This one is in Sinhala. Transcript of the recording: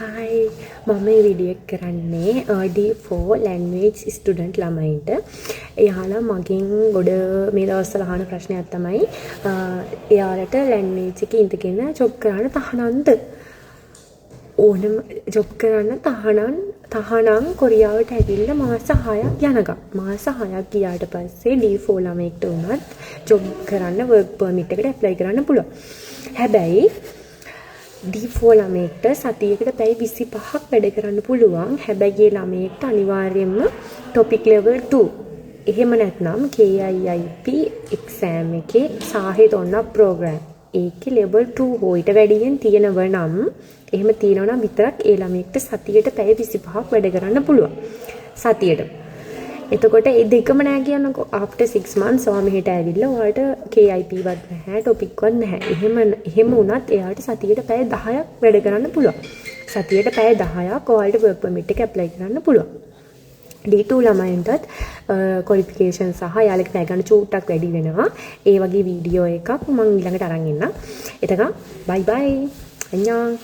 හයි මම මේ වීඩියෝ එක කරන්නේ D4 language student ළමයින්ට. එයාලා මගෙන් ගොඩ මේ දවස්වල අහන ප්‍රශ්නයක් තමයි එයාලට language එකේ ඉඳගෙන ජොබ් කරන්න තහනම්ද? ඕනම ජොබ් කරන්න තහනම් කොරියාවට ඇවිල්ලා මාස 6ක් යනකම්. මාස 6ක් ගියාට පස්සේ D4 ළමයෙක්ට උනත් ජොබ් කරන්න work permit එකට apply කරන්න පුළුවන්. හැබැයි D4 ළමයෙක්ට සතියකට පැය 25ක් වැඩ කරන්න පුළුවන්. හැබැයි ඒ ළමයෙක්ට අනිවාර්යයෙන්ම topic level 2 එහෙම නැත්නම් KIIP exam එකේ සාහිතොන්න program ඒකේ level 2 හෝ ඊට වැඩියෙන් තියෙනව නම් එහෙම තියෙනවා නම් විතරක් ඒ ළමයෙක්ට සතියට පැය 25ක් වැඩ කරන්න පුළුවන්. සතියට. එතකොට ඒ දෙකම නෑ කියනකො after 6 months ඔයා මෙහෙට ඇවිල්ලා ඔයාලට KIP වත් නැහැ topic වත් නැහැ. එහෙම වුණත් එයාට සතියට පැය 10ක් වැඩ කරන්න පුළුවන්. සතියට පැය 10ක් ඔයාලට work permit එක apply කරන්න පුළුවන්. D2 ළමයින්ටත් qualification සහ යාලගේ පැය ගන්න චූට්ටක් වැඩි වෙනවා. ඒ වගේ වීඩියෝ එකක් මම ඊළඟට අරන් එන්නම්. එතකන් bye bye. 안녕.